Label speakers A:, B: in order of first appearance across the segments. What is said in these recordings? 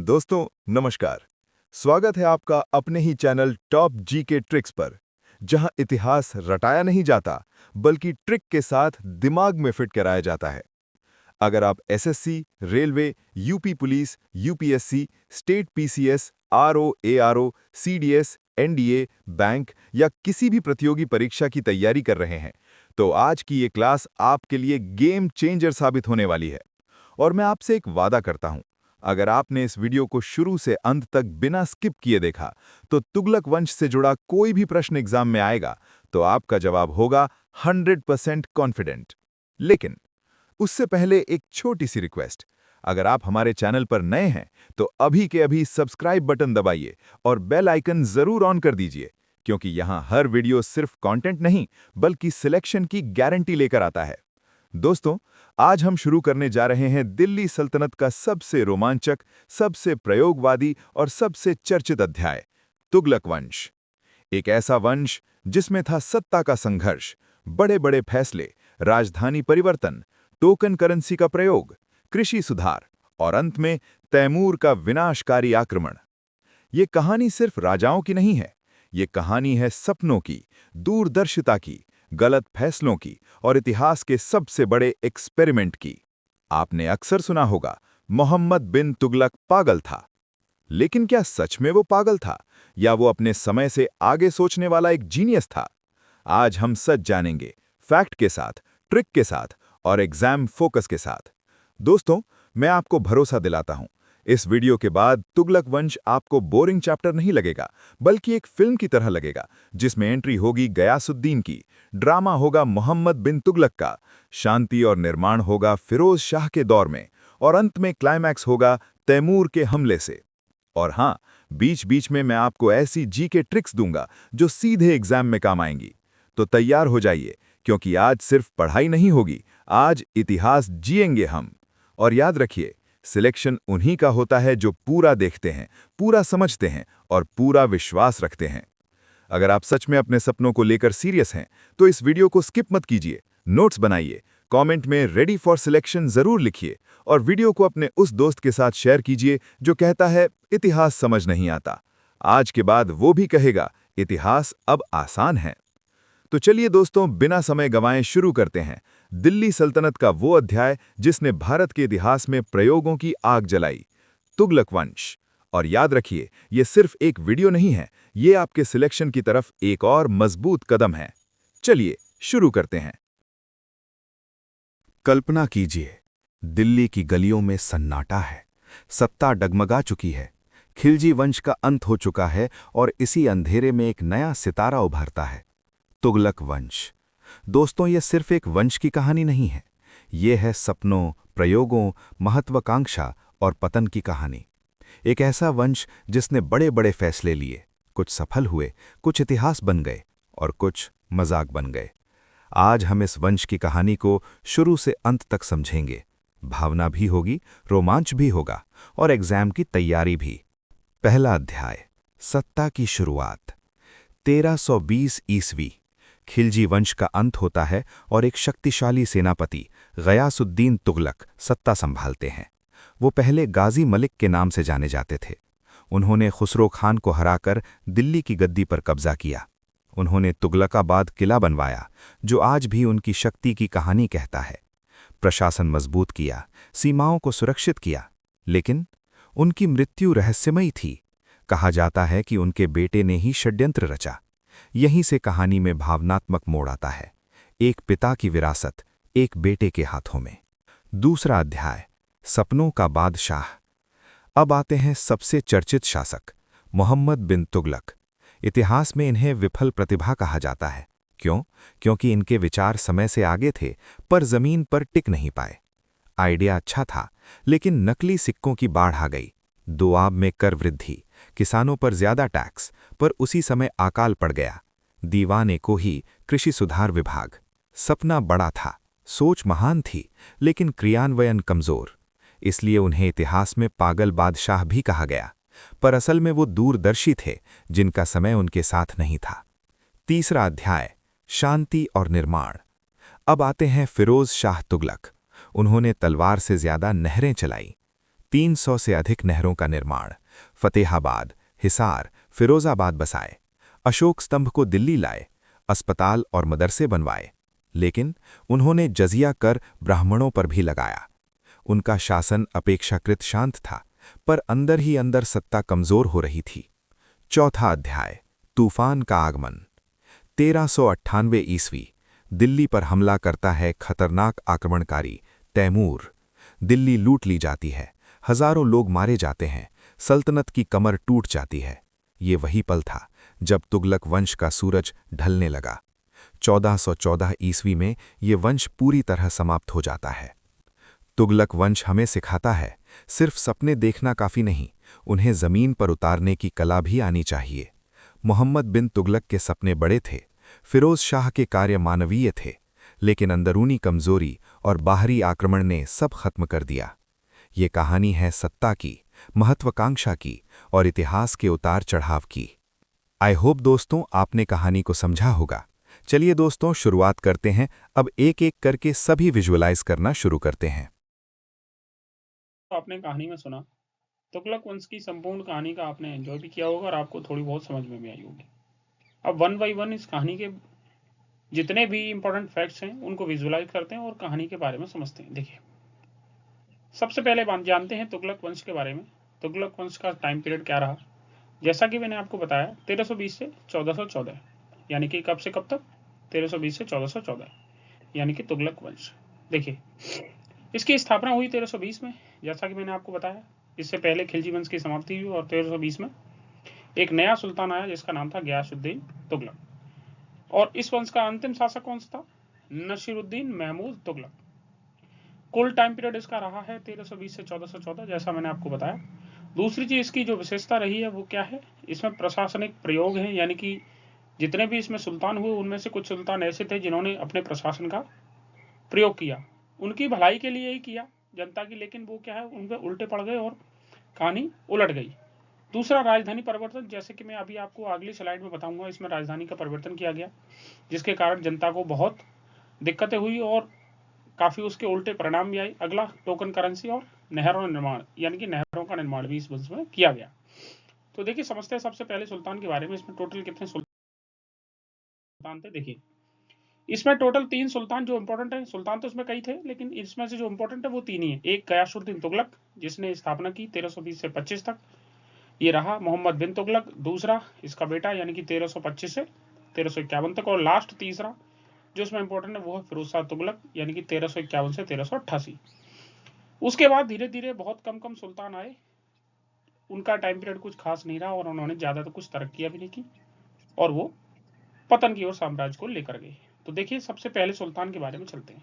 A: दोस्तों नमस्कार। स्वागत है आपका अपने ही चैनल टॉप जी के ट्रिक्स पर, जहां इतिहास रटाया नहीं जाता बल्कि ट्रिक के साथ दिमाग में फिट कराया जाता है। अगर आप SSC, railway, UP police, UPSC, state PCS, RO, ARO, CDS, NDA, bank या किसी भी प्रतियोगी परीक्षा की तैयारी कर रहे हैं, तो आज की ये क्लास आपके लिए गेम चेंजर साबित होने वाली है। और मैं आपसे एक वादा करता हूं, अगर आपने इस वीडियो को शुरू से अंत तक बिना स्किप किए देखा, तो तुगलक वंश से जुड़ा कोई भी प्रश्न एग्जाम में आएगा तो आपका जवाब होगा 100% कॉन्फिडेंट। लेकिन उससे पहले एक छोटी सी रिक्वेस्ट। अगर आप हमारे चैनल पर नए हैं तो अभी के अभी सब्सक्राइब बटन दबाइए और बेल आइकन जरूर ऑन कर दीजिए, क्योंकि यहां हर वीडियो सिर्फ कंटेंट नहीं बल्कि सिलेक्शन की गारंटी लेकर आता है। दोस्तों, आज हम शुरू करने जा रहे हैं दिल्ली सल्तनत का सबसे रोमांचक, सबसे प्रयोगवादी और सबसे चर्चित अध्याय, तुगलक वंश। एक ऐसा वंश जिसमें था सत्ता का संघर्ष, बड़े-बड़े फैसले, राजधानी परिवर्तन, टोकन करेंसी का प्रयोग, कृषि सुधार और अंत में तैमूर का विनाशकारी आक्रमण। ये कहानी सिर्फ राजाओं की नहीं है, ये कहानी है सपनों की, दूरदर्शिता की, गलत फैसलों की और इतिहास के सबसे बड़े एक्सपेरिमेंट की। आपने अक्सर सुना होगा, मोहम्मद बिन तुगलक पागल था। लेकिन क्या सच में वो पागल था, या वो अपने समय से आगे सोचने वाला एक जीनियस था? आज हम सच जानेंगे, फैक्ट के साथ, ट्रिक के साथ और एग्जाम फोकस के साथ। दोस्तों, मैं आपको भरोसा दिलाता हूं, इस वीडियो के बाद तुगलक वंश आपको बोरिंग चैप्टर नहीं लगेगा, बल्कि एक फिल्म की तरह लगेगा, जिसमें एंट्री होगी गयासुद्दीन की, ड्रामा होगा मोहम्मद बिन तुगलक का, शांति और निर्माण होगा फिरोज शाह के दौर में, और अंत में क्लाइमैक्स होगा तैमूर के हमले से। और हाँ, बीच बीच में मैं आपको ऐसी जी के ट्रिक्स दूंगा जो सीधे एग्जाम में काम आएंगी। तो तैयार हो जाइए, क्योंकि आज सिर्फ पढ़ाई नहीं होगी, आज इतिहास जिएंगे हम। और याद रखिए, सिलेक्शन उन्हीं का होता है जो पूरा देखते हैं, पूरा समझते हैं और पूरा विश्वास रखते हैं। अगर आप सच में अपने सपनों को लेकर सीरियस हैं, तो इस वीडियो को स्किप मत कीजिए, नोट्स बनाइए, कमेंट में रेडी फॉर सिलेक्शन जरूर लिखिए और वीडियो को अपने उस दोस्त के साथ शेयर कीजिए जो कहता है इतिहास समझ नहीं आता। आज के बाद वो भी कहेगा इतिहास अब आसान है। तो चलिए दोस्तों, बिना समय गंवाए शुरू करते हैं दिल्ली सल्तनत का वो अध्याय जिसने भारत के इतिहास में प्रयोगों की आग जलाई, तुगलक वंश। और याद रखिए, ये सिर्फ एक वीडियो नहीं है, ये आपके सिलेक्शन की तरफ एक और मजबूत कदम है। चलिए शुरू करते हैं।
B: कल्पना कीजिए, दिल्ली की गलियों में सन्नाटा है, सत्ता डगमगा चुकी है, खिलजी वंश का अंत हो चुका है और इसी अंधेरे में एक नया सितारा उभरता है, तुगलक वंश। दोस्तों, यह सिर्फ एक वंश की कहानी नहीं है, ये है सपनों, प्रयोगों, महत्वाकांक्षा और पतन की कहानी। एक ऐसा वंश जिसने बड़े बड़े फैसले लिए, कुछ सफल हुए, कुछ इतिहास बन गए और कुछ मजाक बन गए। आज हम इस वंश की कहानी को शुरू से अंत तक समझेंगे। भावना भी होगी, रोमांच भी होगा और एग्जाम की तैयारी भी। पहला अध्याय, सत्ता की शुरुआत। 1320 ईस्वी, खिलजी वंश का अंत होता है और एक शक्तिशाली सेनापति गयासुद्दीन तुगलक सत्ता संभालते हैं। वो पहले गाजी मलिक के नाम से जाने जाते थे। उन्होंने खुसरो खान को हराकर दिल्ली की गद्दी पर कब्जा किया। उन्होंने तुगलकाबाद किला बनवाया, जो आज भी उनकी शक्ति की कहानी कहता है। प्रशासन मजबूत किया, सीमाओं को सुरक्षित किया, लेकिन उनकी मृत्यु रहस्यमयी थी। कहा जाता है कि उनके बेटे ने ही षड्यंत्र रचा। यहीं से कहानी में भावनात्मक मोड़ आता है, एक पिता की विरासत एक बेटे के हाथों में। दूसरा अध्याय, सपनों का बादशाह। अब आते हैं सबसे चर्चित शासक, मोहम्मद बिन तुगलक। इतिहास में इन्हें विफल प्रतिभा कहा जाता है। क्यों? क्योंकि इनके विचार समय से आगे थे, पर जमीन पर टिक नहीं पाए। आइडिया अच्छा था, लेकिन नकली सिक्कों की बाढ़ आ गई। दोआब में कर वृद्धि, किसानों पर ज्यादा टैक्स, पर उसी समय अकाल पड़ गया। दीवाने को ही कृषि सुधार विभाग। सपना बड़ा था, सोच महान थी, लेकिन क्रियान्वयन कमजोर। इसलिए उन्हें इतिहास में पागल बादशाह भी कहा गया, पर असल में वो दूरदर्शी थे जिनका समय उनके साथ नहीं था। तीसरा अध्याय, शांति और निर्माण। अब आते हैं फिरोज शाह तुगलक। उन्होंने तलवार से ज्यादा नहरें चलाई। 300 से अधिक नहरों का निर्माण, फतेहाबाद, हिसार, फिरोजाबाद बसाए, अशोक स्तंभ को दिल्ली लाए, अस्पताल और मदरसे बनवाए। लेकिन उन्होंने जजिया कर ब्राह्मणों पर भी लगाया। उनका शासन अपेक्षाकृत शांत था, पर अंदर ही अंदर सत्ता कमजोर हो रही थी। चौथा अध्याय, तूफान का आगमन। 1398 ईस्वी, दिल्ली पर हमला करता है खतरनाक आक्रमणकारी तैमूर। दिल्ली लूट ली जाती है, हजारों लोग मारे जाते हैं, सल्तनत की कमर टूट जाती है। ये वही पल था जब तुगलक वंश का सूरज ढलने लगा। 1414 ईस्वी में ये वंश पूरी तरह समाप्त हो जाता है। तुगलक वंश हमें सिखाता है, सिर्फ सपने देखना काफी नहीं, उन्हें जमीन पर उतारने की कला भी आनी चाहिए। मोहम्मद बिन तुगलक के सपने बड़े थे, फिरोज शाह के कार्य मानवीय थे, लेकिन अंदरूनी कमजोरी और बाहरी आक्रमण ने सब खत्म कर दिया। ये कहानी है सत्ता की, महत्वाकांक्षा की और इतिहास के उतार चढ़ाव की। आई होप दोस्तों आपने कहानी को समझा होगा। चलिए दोस्तों शुरुआत करते हैं। अब एक एक करके सभी विजुअलाइज करना शुरू करते हैं।
C: आपने कहानी में सुना, तुगलक वंश की संपूर्ण कहानी का आपने एंजॉय भी किया होगा और आपको थोड़ी बहुत समझ में भी आई होगी। अब वन बाई वन इस कहानी के जितने भी इंपॉर्टेंट फैक्ट्स हैं उनको विजुअलाइज करते हैं और कहानी के बारे में समझते हैं। देखिए, सबसे पहले बात जानते हैं तुगलक वंश के बारे में। तुगलक वंश का टाइम पीरियड क्या रहा? जैसा कि मैंने आपको बताया, 1320 से 1414, यानी कि कब से कब तक? 1320 से 1414, यानी कि तुगलक वंश। देखिए, इसकी स्थापना हुई 1320 में, जैसा कि मैंने आपको बताया। इससे पहले खिलजी वंश की समाप्ति हुई और 1320 में एक नया सुल्तान आया जिसका नाम था गयासुद्दीन तुगलक। और इस वंश का अंतिम शासक कौन सा था? नसीरुद्दीन महमूद तुगलक। कुल टाइम पीरियड इसका रहा है 1320 से 1414, जैसा मैंने आपको बताया। दूसरी चीज इसकी जो विशेषता रही है वो क्या है? इसमें प्रशासनिक प्रयोग है, यानी कि जितने भी इसमें सुल्तान हुए उनमें से कुछ सुल्तान ऐसे थे जिन्होंने अपने प्रशासन का प्रयोग किया, उनकी भलाई के लिए ही किया जनता की, लेकिन वो क्या है, उन पे उल्टे पड़ गए और कहानी उलट गई। दूसरा, राजधानी परिवर्तन, जैसे कि मैं अभी आपको अगली स्लाइड में बताऊंगा। इसमें राजधानी का परिवर्तन किया गया जिसके कारण जनता को बहुत दिक्कतें हुई और काफी उसके उल्टे परिणाम भी आए। अगला, टोकन करेंसी और नहरों निर्माण, यानी कि नहरों का निर्माण भी इस वंश में किया गया। तो देखिए, समझते हैं सबसे पहले सुल्तान के बारे में। इसमें टोटल कितने सुल्तान थे? देखिए, इसमें टोटल 3 सुल्तान जो इंपॉर्टेंट है। सुल्तान तो इसमें कई थे, लेकिन इसमें से जो इंपॉर्टेंट है वो 3 ही है। एक गयासुद्दीन तुगलक, जिसने स्थापना की 1320 से 25 तक, ये रहा मोहम्मद बिन तुगलक। दूसरा, इसका बेटा, यानी कि 1325 से 1351 तक। और लास्ट, तीसरा जो इसमें इंपॉर्टेंट है वो है फिरोज शाह तुगलक, यानी कि 1351 से 1388। उसके बाद धीरे धीरे बहुत कम कम सुल्तान आए, उनका टाइम पीरियड कुछ खास नहीं रहा और उन्होंने ज्यादा तो कुछ तरक्कियां भी नहीं की और वो पतन की ओर साम्राज्य को लेकर गए। तो देखिए, सबसे पहले सुल्तान के बारे में चलते हैं।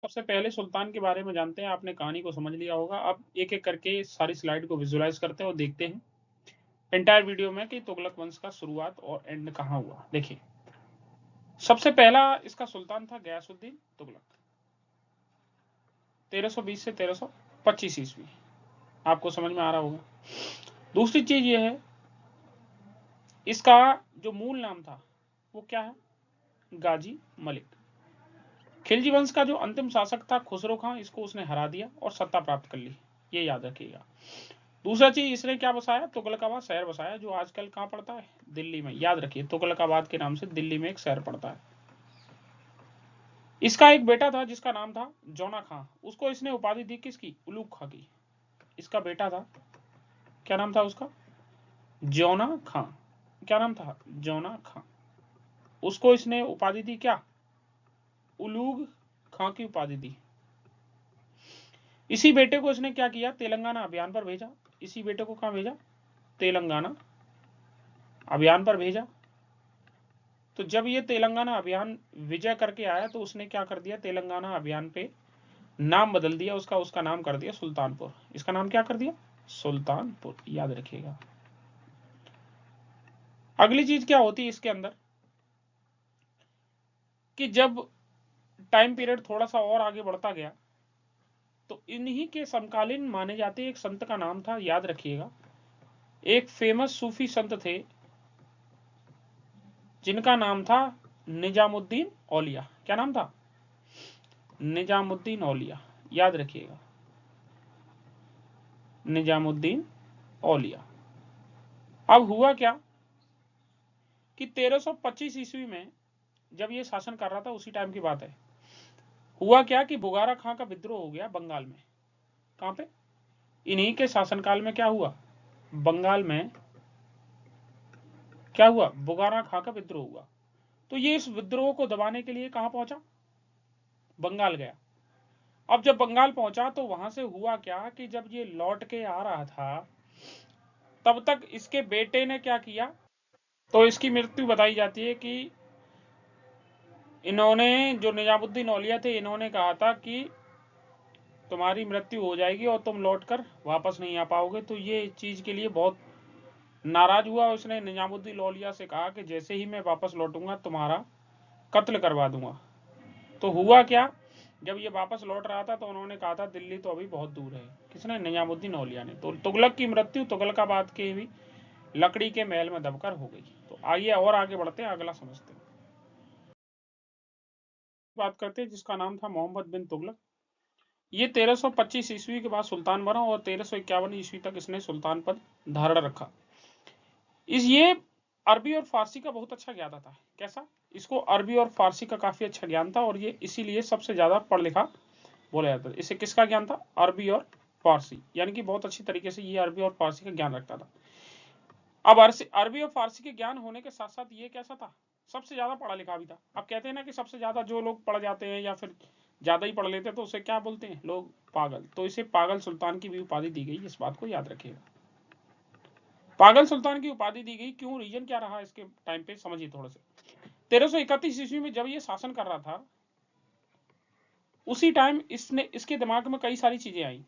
C: सबसे पहले सुल्तान के बारे में जानते हैं। आपने कहानी को समझ लिया होगा। अब एक एक करके सारी स्लाइड को विजुअलाइज करते हैं और देखते हैं एंटायर वीडियो में कि तुगलक वंश का शुरुआत और एंड कहां हुआ। देखिए, सबसे पहला इसका सुल्तान था गयासुद्दीन तुगलक, 1320 से 1325 ईस्वी। आपको समझ में आ रहा होगा। दूसरी चीज ये है, इसका जो मूल नाम था वो क्या है? गाजी मलिक। खिलजी वंश का जो अंतिम शासक था खुसरो खां, इसको उसने हरा दिया और सत्ता प्राप्त कर ली, ये याद रखिएगा। दूसरा चीज, इसने क्या बसाया? तुगलकाबाद शहर बसाया, जो आजकल कहां पड़ता है? दिल्ली में। याद रखिए, तुगलकाबाद के नाम से दिल्ली में एक शहर पड़ता है। इसका एक बेटा था जिसका नाम था जौना खां, उसको इसने उपाधि दी किसकी? उलूग खां की। इसका बेटा था, क्या नाम था उसका? जौना खां। क्या नाम था? जौना खां। उसको इसने उपाधि दी क्या? उलूग खां की उपाधि दी। इसी बेटे को इसने क्या किया? तेलंगाना अभियान पर भेजा। इसी बेटे को कहां भेजा? तेलंगाना अभियान पर भेजा। तो जब ये तेलंगाना अभियान विजय करके आया तो उसने क्या कर दिया? तेलंगाना अभियान पे नाम बदल दिया उसका। उसका नाम कर दिया सुल्तानपुर। इसका नाम क्या कर दिया? सुल्तानपुर। याद रखिएगा। अगली चीज क्या होती है इसके अंदर, कि जब टाइम पीरियड थोड़ा सा और आगे बढ़ता गया तो इन्हीं के समकालीन माने जाते एक संत का नाम था, याद रखिएगा। एक फेमस सूफी संत थे जिनका नाम था निजामुद्दीन औलिया। क्या नाम था? निजामुद्दीन औलिया। याद रखिएगा। निजामुद्दीन औलिया। अब हुआ क्या कि 1325 ईस्वी में जब ये शासन कर रहा था, उसी टाइम की बात है, हुआ क्या कि बुगारा खां का विद्रोह हो गया बंगाल में। कहां पे? इन्हीं के शासनकाल में क्या हुआ, बंगाल में क्या हुआ, बुगारा खां का विद्रोह हुआ। तो ये इस विद्रोह को दबाने के लिए कहां पहुंचा, बंगाल गया। अब जब बंगाल पहुंचा तो वहां से हुआ क्या कि जब ये लौट के आ रहा था, तब तक इसके बेटे ने क्या किया, तो इसकी मृत्यु बताई जाती है कि इन्होंने, जो निजामुद्दीन औलिया थे, इन्होंने कहा था कि तुम्हारी मृत्यु हो जाएगी और तुम लौटकर वापस नहीं आ पाओगे। तो ये चीज के लिए बहुत नाराज हुआ। उसने निजामुद्दीन औलिया से कहा कि जैसे ही मैं वापस लौटूंगा तुम्हारा कत्ल करवा दूंगा। तो हुआ क्या, जब ये वापस लौट रहा था तो उन्होंने कहा था दिल्ली तो अभी बहुत दूर है। किसने? निजामुद्दीन औलिया ने। तो तुगलक की मृत्यु तुगलकाबाद के भी लकड़ी के महल में दबकर हो गई। तो आइए और आगे बढ़ते हैं, अगला समझते हैं। बात करते हैं जिसका नाम था मोहम्मद बिन तुगलक। ये 1325 ईस्वी के बाद सुल्तान बना और 1351 ईस्वी तक इसने सुल्तान पद धारण रखा। ये अरबी और फारसी का बहुत अच्छा ज्ञाता था। कैसा? इसको अरबी और फारसी का काफी अच्छा ज्ञान था और ये इसीलिए सबसे ज्यादा पढ़ लिखा बोला जाता था। इसे किसका ज्ञान था? अरबी और फारसी, यानी कि बहुत अच्छी तरीके से ये अरबी और फारसी का ज्ञान रखता था। अब अरबी और फारसी के ज्ञान होने के साथ साथ ये कैसा था, सबसे ज्यादा पढ़ा लिखा भी था। अब कहते हैं ना कि सबसे ज्यादा जो लोग पढ़ जाते हैं या फिर ज्यादा ही पढ़ लेते हैं तो उसे क्या बोलते हैं लोग? पागल। तो इसे पागल सुल्तान की भी उपाधि दी गई, इस बात को याद रखिएगा। पागल सुल्तान की उपाधि दी गई क्यों, रीजन क्या रहा इसके टाइम पे, समझिए थोड़ा सा। 1331 ईस्वी में जब ये शासन कर रहा था, उसी टाइम इसके दिमाग में कई सारी चीजें आई,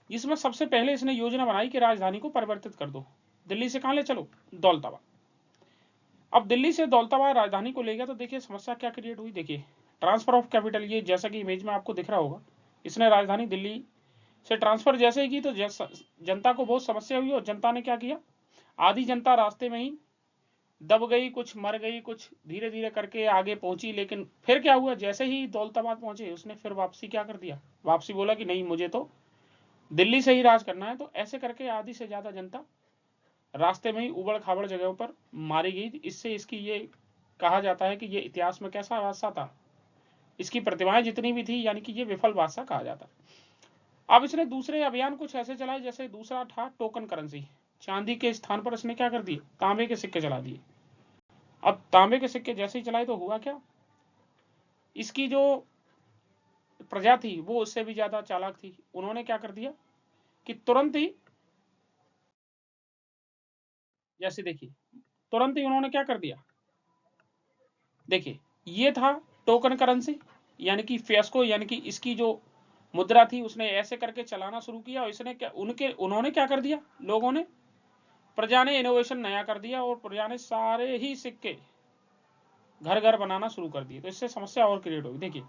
C: जिसमें सबसे पहले इसने योजना बनाई कि राजधानी को परिवर्तित कर दो। दिल्ली से कहां ले चलो? दौलताबाद। अब दिल्ली से दौलताबाद राजधानी को ले गया तो देखिए समस्या क्या क्रिएट हुई। देखिए ट्रांसफर ऑफ कैपिटल, ये जैसा कि इमेज में आपको दिख रहा होगा, इसने राजधानी दिल्ली से ट्रांसफर जैसे ही की तो जनता को बहुत समस्या हुई और जनता ने क्या किया, आधी जनता रास्ते में ही दब गई, कुछ मर गई, कुछ धीरे धीरे करके आगे पहुंची। लेकिन फिर क्या हुआ, जैसे ही दौलताबाद पहुंचे उसने फिर वापसी क्या कर दिया, वापसी बोला कि नहीं मुझे तो दिल्ली से ही राज करना है। तो ऐसे करके आधी से ज्यादा जनता रास्ते में ही उबड़ खाबड़ जगहों पर मारी गई। इससे इसकी ये कहा जाता है कि ये इतिहास में कैसा बादशाह था, इसकी प्रतिभाएं जितनी भी थी, यानी कि ये विफल बादशाह कहा जाता है। अब इसने दूसरे अभियान कुछ ऐसे चलाए, जैसे दूसरा था टोकन करेंसी। चांदी के स्थान पर इसने क्या कर दिए, तांबे के सिक्के चला दिए। अब तांबे के सिक्के जैसे ही चलाए तो हुआ क्या, इसकी जो प्रजा थी वो उससे भी ज्यादा चालाक थी। उन्होंने क्या कर दिया कि तुरंत ही, जैसे देखिए तुरंत ही उन्होंने क्या कर दिया, देखिए ये था टोकन करेंसी, यानी कि फियास्को, यानी कि इसकी जो मुद्रा थी उसने ऐसे करके चलाना शुरू किया। और इसने क्या, उन्होंने क्या कर दिया, लोगों ने, प्रजा ने इनोवेशन नया कर दिया और प्रजा ने सारे ही सिक्के घर घर बनाना शुरू कर दिए। तो इससे समस्या और क्रिएट होगी। देखिए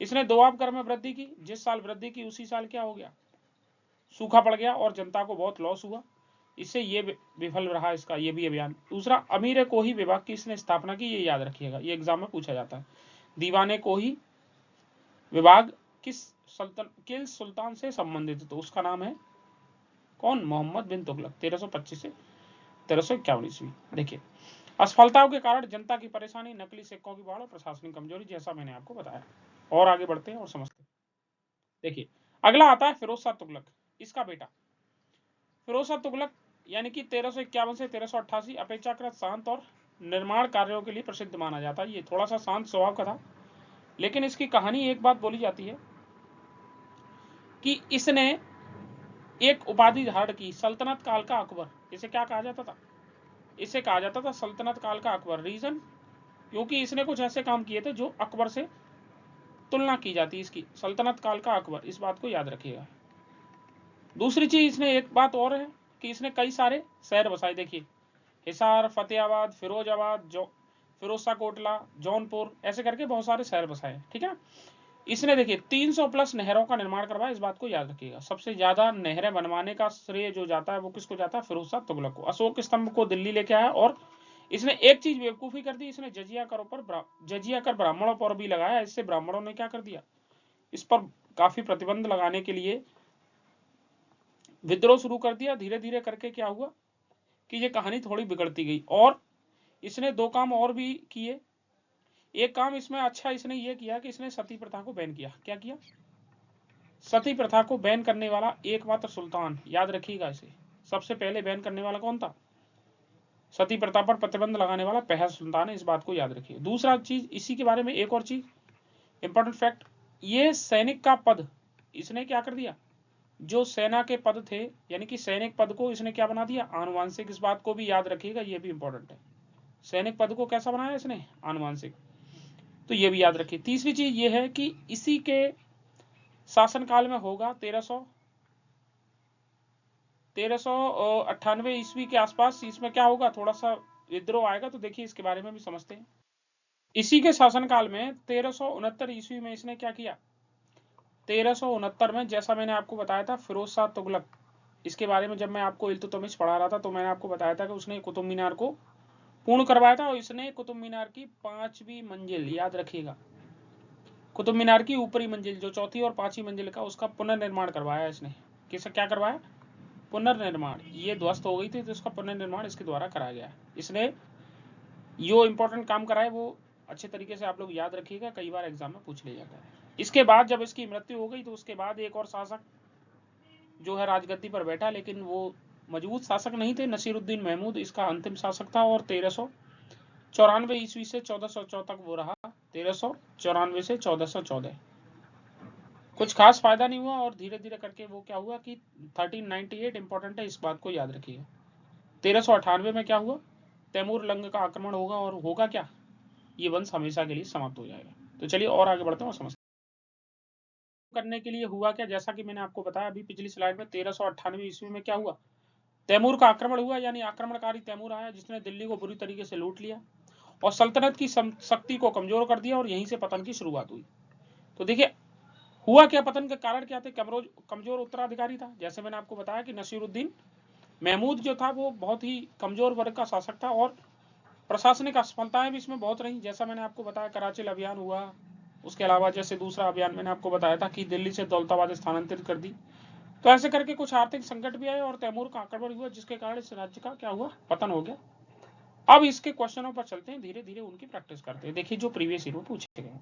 C: इसने दोआब कर में वृद्धि की, जिस साल वृद्धि की उसी साल क्या हो गया, सूखा पड़ गया और जनता को बहुत लॉस हुआ। इससे ये विफल रहा इसका ये भी अभियान। दूसरा, अमीर कोही विभाग की इसने स्थापना की, ये याद रखिएगा, ये एग्जाम में पूछा जाता है। दीवाने कोही विभाग किस सुल्तान से संबंधित है, तो उसका नाम है कौन, मोहम्मद बिन तुगलक। 1325 से 1351 ईस्वी। देखिए असफलताओं के कारण जनता की परेशानी, नकली सिक्कों की बाढ़ और प्रशासनिक कमजोरी, जैसा मैंने आपको बताया। और आगे बढ़ते हैं और समझते हैं। देखिए अगला आता है फिरोज शाह तुगलक, इसका बेटा। फिरोज शाह तुगलक यानी कि 1351 से 1388 अपेक्षाकृत शांत और निर्माण कार्यों के लिए प्रसिद्ध माना जाता है। ये थोड़ा सा शांत स्वभाव का था, लेकिन इसकी कहानी एक बात बोली जाती है कि इसने एक उपाधि धारण की, सल्तनत काल का अकबर। इसे क्या कहा जाता था, इसे कहा जाता था सल्तनत काल का अकबर। रीजन, क्योंकि इसने कुछ ऐसे काम किए थे जो अकबर से तुलना की जाती है इसकी, सल्तनत काल का अकबर, इस बात को याद रखिएगा। दूसरी चीज, इसने एक बात और है कि इसने कई सारे शहर बसाए। देखिए हिसार, फतेहाबाद, फिरोजाबाद, फिरोजशाह कोटला, जौनपुर, ऐसे करके बहुत सारे शहर बसाए। ठीक है। इसने देखिए 300 प्लस नहरों का निर्माण करवाया, इस बात को याद रखिएगा। सबसे ज्यादा नहरें बनवाने का श्रेय जो जाता है वो किसको जाता है, फिरोज शाह तुगलक को। अशोक स्तंभ को दिल्ली लेके आया और इसने एक चीज बेवकूफी कर दी, इसने जजिया कर ब्राह्मणों पर भी लगाया। इससे ब्राह्मणों ने क्या कर दिया, इस पर काफी प्रतिबंध लगाने के लिए विद्रोह शुरू कर दिया। धीरे धीरे करके क्या हुआ कि ये कहानी थोड़ी बिगड़ती गई और इसने दो काम और भी किए। एक काम इसमें अच्छा इसने ये किया कि इसने सती प्रथा को बैन किया। क्या किया? सती प्रथा को बैन करने वाला एकमात्र सुल्तान, याद रखिएगा इसे, सबसे पहले बैन करने वाला कौन था? सती प्रथा पर प्रतिबंध लगाने वाला पहला सुल्तान है, इस बात को याद रखिए। दूसरा चीज इसी के बारे में एक और चीज इंपॉर्टेंट फैक्ट, ये सैनिक का पद इसने क्या कर दिया, जो सेना के पद थे यानी कि सैनिक पद को इसने क्या बना दिया, आनुवांशिक। इस बात को भी याद रखिएगा, ये भी इंपॉर्टेंट है। सैनिक पद को कैसा बनाया इसने? आनुवांशिक। तो ये भी याद रखिए। तीसरी चीज ये है कि इसी के शासनकाल में होगा 1398 ईस्वी के आसपास, इसमें क्या होगा, थोड़ा सा विद्रोह आएगा। तो देखिए इसके बारे में भी समझते हैं। इसी के शासनकाल में 1369 ईस्वी में इसने क्या किया, 1369 में, जैसा मैंने आपको बताया था, फिरोज शाह तुगलक, इसके बारे में जब मैं आपको इल्तुतमिश पढ़ा रहा था तो मैंने आपको बताया था कि उसने कुतुब मीनार को पूर्ण करवाया था और इसने कुतुब मीनार की 5वीं मंजिल, याद रखिएगा, कुतुब मीनार की ऊपरी मंजिल जो 4थी और 5वीं मंजिल का, उसका पुनर्निर्माण करवाया इसने। किसका क्या करवाया? पुनर्निर्माण। ये ध्वस्त हो गई थी तो इसका पुनर्निर्माण इसके द्वारा कराया गया। इसने जो इंपॉर्टेंट काम कराए वो अच्छे तरीके से आप लोग याद रखिएगा, कई बार एग्जाम में पूछ लिया जाता है। इसके बाद जब इसकी मृत्यु हो गई तो उसके बाद एक और शासक जो है राजगद्दी पर बैठा, लेकिन वो मजबूत शासक नहीं थे। नसीरुद्दीन महमूद इसका अंतिम शासक था और 1394 ईस्वी से 1404 तक वो रहा। 1394 से 1414 कुछ खास फायदा नहीं हुआ और धीरे धीरे करके वो क्या हुआ कि 1398 इंपॉर्टेंट है, इस बात को याद रखिए। 1398 में क्या हुआ, तैमूर लंग का आक्रमण होगा और होगा क्या, ये वंश हमेशा के लिए समाप्त हो जाएगा। तो चलिए और आगे बढ़ते हैं और समझते करने के लिए हुआ क्या, जैसा कि मैंने आपको बताया अभी पिछली स्लाइड में, 1398 ईस्वी में क्या हुआ, तैमूर का आक्रमण हुआ, यानी आक्रमणकारी तैमूर आया जिसने दिल्ली को बुरी तरीके से लूट लिया और सल्तनत की शक्ति को कमजोर कर दिया और यहीं से पतन की शुरुआत हुई। तो देखिए हुआ क्या, पतन के कारण क्या थे, कमजोर उत्तराधिकारी था। जैसे मैंने आपको बताया कि नसीरुद्दीन महमूद जो था वो बहुत ही कमजोर वर्ग का शासक था और प्रशासनिक असफलताएं भी इसमें बहुत रही। जैसा मैंने आपको बताया कराचिल अभियान हुआ, उसके अलावा जैसे दूसरा अभियान मैंने आपको बताया था कि दिल्ली से दौलताबाद स्थानांतरित कर दी। तो ऐसे करके कुछ आर्थिक संकट भी आए और तैमूर का आक्रमण हुआ जिसके कारण इस राज्य का क्या हुआ, पतन हो गया। अब इसके क्वेश्चनों पर चलते हैं, धीरे धीरे उनकी प्रैक्टिस करते हैं। देखिए जो प्रीवियस ईयर में पूछे गए।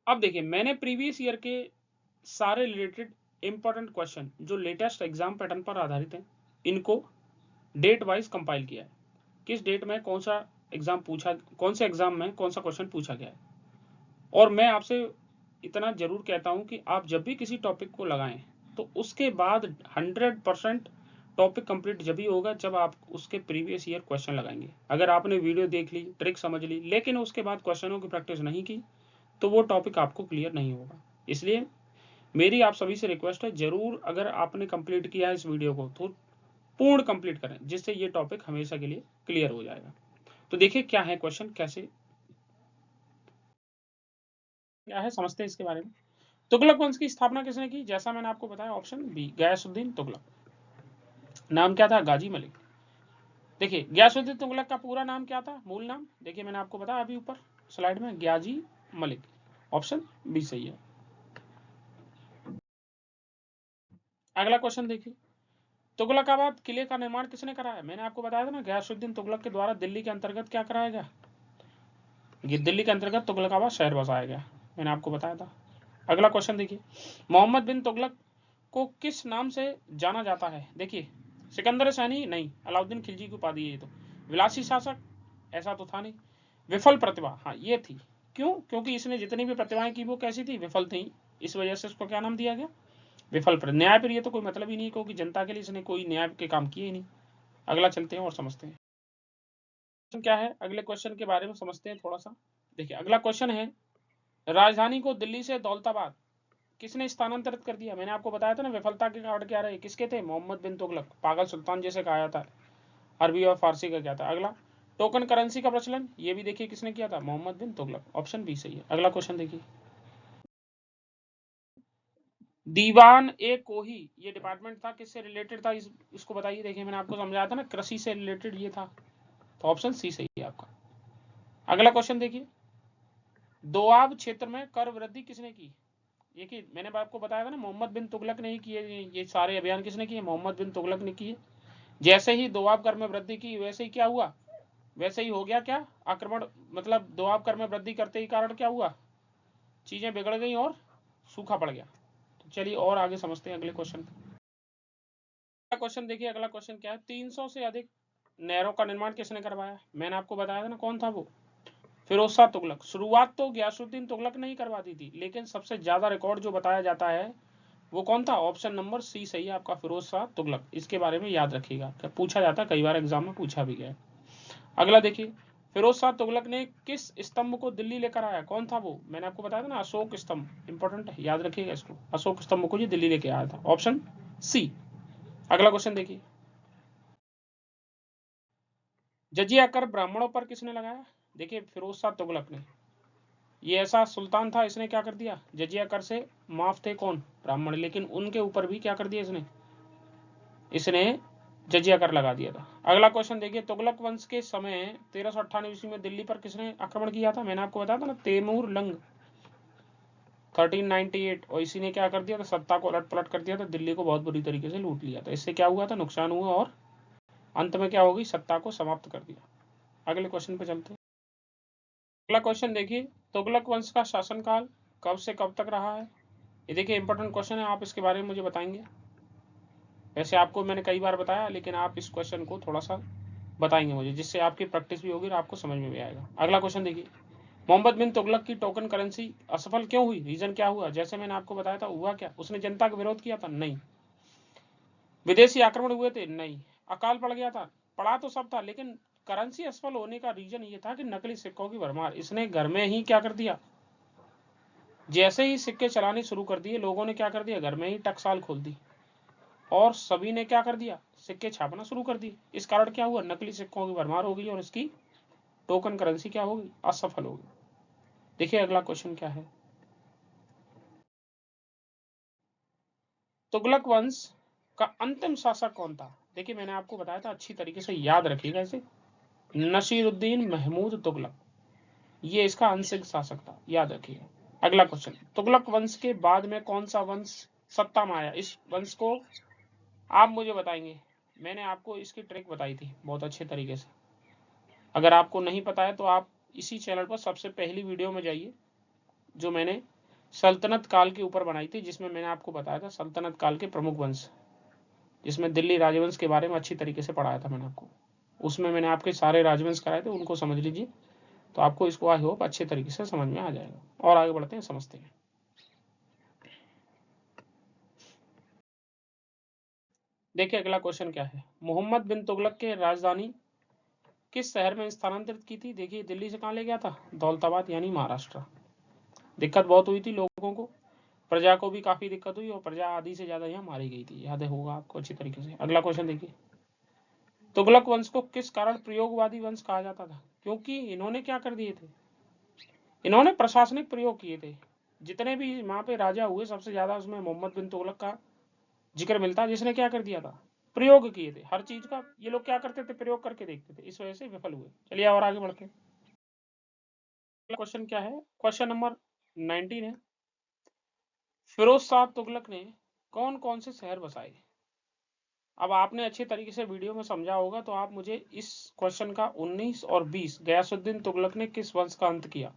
C: अब देखिए मैंने प्रीवियस ईयर के सारे रिलेटेड इंपॉर्टेंट क्वेश्चन जो लेटेस्ट एग्जाम पैटर्न पर आधारित हैं, इनको डेट वाइज कंपाइल किया है। किस डेट में कौन सा एग्जाम पूछा, कौन से एग्जाम में कौन सा क्वेश्चन पूछा गया है। और मैं आपसे इतना जरूर कहता हूं कि आप जब भी किसी टॉपिक को लगाएं तो उसके बाद 100% टॉपिक कंप्लीट जब ही होगा जब आप उसके प्रीवियस ईयर क्वेश्चन लगाएंगे। अगर आपने वीडियो देख ली, ट्रिक समझ ली, लेकिन उसके बाद क्वेश्चनों की प्रैक्टिस नहीं की तो वो टॉपिक आपको क्लियर नहीं होगा। इसलिए मेरी आप सभी से रिक्वेस्ट है, जरूर अगर आपने कंप्लीट किया है इस वीडियो को तो पूर्ण कंप्लीट करें, जिससे ये टॉपिक हमेशा के लिए क्लियर हो जाएगा। तो देखिए क्या है क्वेश्चन, कैसे क्या है समझते हैं इसके बारे में। तुगलक वंश की स्थापना किसने की, जैसा मैंने आपको बताया ऑप्शन बी, गयासुद्दीन तुगलक। नाम क्या था, गाजी मलिक। देखिए गयासुद्दीन तुगलक का पूरा नाम क्या था, मूल नाम, देखिए मैंने आपको बताया अभी ऊपर स्लाइड में, ग्याजी मलिक। ऑप्शन बी सही है। अगला क्वेश्चन देखिए, तुगलकाबाद किले का निर्माण किसने कराया। मैंने आपको बताया था ना, गयासुद्दीन तुगलक के द्वारा दिल्ली के अंतर्गत क्या कराया गया, दिल्ली के अंतर्गत तुगलकाबाद शहर बसाया गया, मैंने आपको बताया था। अगला क्वेश्चन देखिए, मोहम्मद बिन तुगलक को किस नाम से जाना जाता है। देखिए सिकंदर सैनी नहीं, अलाउद्दीन खिलजी की उपाधि है ये तो। विलासी शासक ऐसा तो था नहीं। विफल प्रतिभा, हाँ ये थी। क्यों, क्योंकि इसने जितनी भी प्रतिभाएं की वो कैसी थी, विफल थी, इस वजह से इसको क्या नाम दिया गया, विफल पर। न्याय पर ये तो कोई मतलब ही नहीं, क्योंकि जनता के लिए इसने कोई न्याय के काम किए ही नहीं। अगला चलते हैं और समझते हैं क्या है। अगले क्वेश्चन के बारे में समझते हैं थोड़ा सा। देखिए अगला क्वेश्चन है, राजधानी को दिल्ली से दौलताबाद किसने स्थानांतरित कर दिया। मैंने आपको बताया था ना, विफलता के कारण क्या रहे, किसके थे, मोहम्मद बिन तुगलक, पागल सुल्तान जैसे कहा था। अरबी और फारसी का क्या था। अगला टोकन करेंसी का प्रचलन, ये भी देखिए किसने किया था, मोहम्मद बिन तुगलक। ऑप्शन बी सही है। अगला क्वेश्चन देखिए, दीवान ए कोही ये डिपार्टमेंट था, किससे रिलेटेड था, इसको बताइए। देखिए मैंने आपको समझाया था ना, कृषि से रिलेटेड ये था, तो ऑप्शन सी सही है आपका। अगला क्वेश्चन देखिए, दोआब क्षेत्र में कर वृद्धि किसने की। ये कि मैंने आपको बताया था ना, मोहम्मद बिन तुगलक ने ही किए। ये सारे अभियान किसने किए? मोहम्मद बिन तुगलक ने किए। जैसे ही दोआब कर में वृद्धि की, वैसे ही क्या हुआ? वैसे ही हो गया क्या? आक्रमण, मतलब दोआब कर में वृद्धि करते ही कारण क्या हुआ? चीजें बिगड़ गई और सूखा पड़ गया। तो चलिए और आगे समझते हैं अगले क्वेश्चन पे। अगला क्वेश्चन देखिए, अगला क्वेश्चन क्या है? 300 से अधिक नहरों का निर्माण किसने करवाया? मैंने आपको बताया था ना, कौन था वो? फिरोज शाह तुगलक। शुरुआत तो गयासुद्दीन तुगलक ने ही करवाती थी, लेकिन सबसे ज्यादा रिकॉर्ड जो बताया जाता है वो कौन था? ऑप्शन नंबर सी सही है आपका, फिरोज शाह तुगलक। इसके बारे में याद रखिएगा, पूछा जाता है, कई बार एग्जाम में पूछा भी गया। अगला देखिए, फिरोज शाह तुगलक ने किस स्तंभ को दिल्ली लेकर आया? कौन था वो? मैंने आपको बताया था ना, अशोक स्तंभ। इंपॉर्टेंट है, याद रखिएगा इसको। अशोक स्तंभ को जी दिल्ली लेके आया था, ऑप्शन सी। अगला क्वेश्चन देखिए, जजिया कर ब्राह्मणों पर किसने लगाया? देखिए, फिरोज शाह तुगलक ने। ये ऐसा सुल्तान था, इसने क्या कर दिया? जजिया कर से माफ थे कौन? ब्राह्मण, लेकिन उनके ऊपर भी क्या कर दिया इसने जजिया कर लगा दिया था। अगला क्वेश्चन देखिए, तुगलक वंश के समय 1398 ईस्वी में दिल्ली पर किसने आक्रमण किया था? मैंने आपको बताया था ना, तैमूर लंग, 1398। और इसी ने क्या कर दिया था? सत्ता को उलट पलट कर दिया था, दिल्ली को बहुत बुरी तरीके से लूट लिया था। इससे क्या हुआ था? नुकसान हुआ और अंत में क्या होगी? सत्ता को समाप्त कर दिया। अगले क्वेश्चन पे चलते हैं। अगला क्वेश्चन देखिए, तुगलक वंश का शासनकाल कब से कब तक रहा है? ये देखिए इंपॉर्टेंट क्वेश्चन है, आप इसके बारे में मुझे बताएंगे। वैसे आपको मैंने कई बार बताया, लेकिन आप इस क्वेश्चन को थोड़ा सा बताएंगे मुझे, जिससे आपकी प्रैक्टिस भी होगी और आपको समझ में भी आएगा। अगला क्वेश्चन देखिए, मोहम्मद बिन तुगलक की टोकन करेंसी असफल क्यों हुई? रीजन क्या हुआ? जैसे मैंने आपको बताया था, हुआ क्या? उसने जनता का विरोध किया था? नहीं। विदेशी आक्रमण हुए थे? नहीं। अकाल पड़ गया था? पड़ा तो सब था, लेकिन करेंसी असफल होने का रीजन ये था कि नकली सिक्कों की भरमार। इसने घर में ही क्या कर दिया? जैसे ही सिक्के चलाने शुरू कर दिए, लोगों ने क्या कर दिया? घर में ही टकसाल खोल दी और सभी ने क्या कर दिया? सिक्के छापना शुरू कर दिए। इस कारण क्या हुआ? नकली सिक्कों की भरमार हो गई और इसकी टोकन करेंसी क्या हो गई? असफल हो गई। देखिए अगला क्वेश्चन क्या है, तुगलक वंश का अंतिम शासक कौन था? देखिए मैंने आपको बताया था, अच्छी तरीके से याद रखिएगा इसे, नसीरुद्दीन महमूद तुगलक। ये इसका अंतिम शासक था, याद रखिएगा। अगला क्वेश्चन, तुगलक वंश के बाद में कौन सा वंश सत्ता में आया? इस वंश को आप मुझे बताएंगे। मैंने आपको इसकी ट्रिक बताई थी बहुत अच्छे तरीके से। अगर आपको नहीं पता है तो आप इसी चैनल पर सबसे पहली वीडियो में जाइए, जो मैंने सल्तनत काल के ऊपर बनाई थी, जिसमें मैंने आपको बताया था सल्तनत काल के प्रमुख वंश, जिसमें दिल्ली राजवंश के बारे में अच्छी तरीके से पढ़ाया था मैंने आपको। उसमें मैंने आपके सारे राजवंश कराए थे, उनको समझ लीजिए, तो आपको इसको आई होप अच्छे तरीके से समझ में आ जाएगा। और आगे बढ़ते हैं, समझते हैं। देखिए अगला क्वेश्चन क्या है, मोहम्मद बिन तुगलक के राजधानी किस शहर में स्थानांतरित की थी? देखिए दिल्ली से कहाँ ले गया था? दौलताबाद, यानी महाराष्ट्र। दिक्कत बहुत हुई थी लोगों को, प्रजा को भी काफी दिक्कत हुई और प्रजा आधी से ज्यादा यहाँ मारी गई थी, याद होगा आपको अच्छी तरीके से। अगला क्वेश्चन देखिए, तुगलक वंश को किस कारण प्रयोगवादी वंश कहा जाता था? क्योंकि इन्होंने क्या कर दिए थे? इन्होंने प्रशासनिक प्रयोग किए थे। जितने भी वहां पे राजा हुए, सबसे ज्यादा उसमें मोहम्मद बिन तुगलक का जिक्र मिलता है, जिसने क्या कर दिया था? प्रयोग किए थे हर चीज का। ये लोग क्या करते थे? प्रयोग करके देखते थे, इस वजह से विफल हुए। चलिए और आगे बढ़ते हैं। क्वेश्चन क्या है? क्वेश्चन नंबर 19 है, फिरोज शाह तुगलक ने कौन कौन से शहर बसाए? अब आपने अच्छे तरीके से वीडियो में समझा होगा, तो आप मुझे इस क्वेश्चन का 19 और 20, गयासुद्दीन तुगलक ने किस वंश का अंत किया,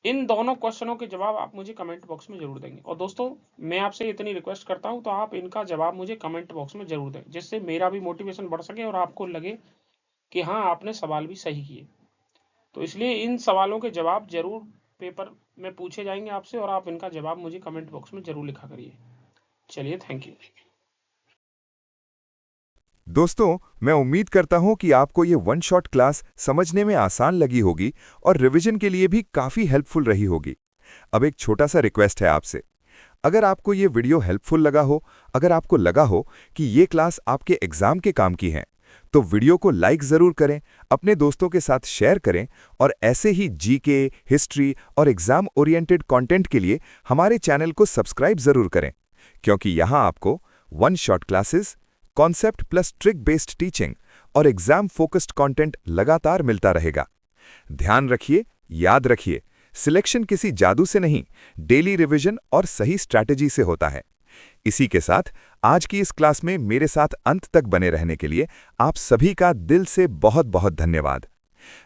C: इन दोनों क्वेश्चनों के जवाब आप मुझे कमेंट बॉक्स में जरूर देंगे। और दोस्तों मैं आपसे इतनी रिक्वेस्ट करता हूं, तो आप इनका जवाब मुझे कमेंट बॉक्स में जरूर दें, जिससे मेरा भी मोटिवेशन बढ़ सके और आपको लगे कि हाँ आपने सवाल भी सही किए। तो इसलिए इन सवालों के जवाब जरूर पेपर में पूछे जाएंगे आपसे, और आप इनका जवाब मुझे कमेंट बॉक्स में जरूर लिखा करिए। चलिए, थैंक यू।
A: दोस्तों, मैं उम्मीद करता हूं कि आपको ये वन शॉट क्लास समझने में आसान लगी होगी और रिवीजन के लिए भी काफ़ी हेल्पफुल रही होगी। अब एक छोटा सा रिक्वेस्ट है आपसे, अगर आपको ये वीडियो हेल्पफुल लगा हो, अगर आपको लगा हो कि ये क्लास आपके एग्जाम के काम की है, तो वीडियो को लाइक ज़रूर करें, अपने दोस्तों के साथ शेयर करें, और ऐसे ही जीके, हिस्ट्री और एग्जाम ओरिएंटेड कंटेंट के लिए हमारे चैनल को सब्सक्राइब ज़रूर करें, क्योंकि यहाँ आपको one shot classes, concept plus trick based teaching और एग्जाम फोकस्ड कंटेंट लगातार मिलता रहेगा। ध्यान रखिए, याद रखिए, सिलेक्शन किसी जादू से नहीं, डेली रिवीजन और सही स्ट्रैटेजी से होता है। इसी के साथ आज की इस क्लास में मेरे साथ अंत तक बने रहने के लिए आप सभी का दिल से बहुत बहुत धन्यवाद।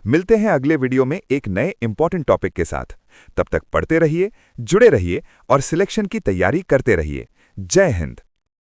A: मिलते हैं अगले वीडियो में एक नए इंपॉर्टेंट टॉपिक के साथ। तब तक पढ़ते रहिए, जुड़े रहिए और सिलेक्शन की तैयारी करते रहिए। जय हिंद।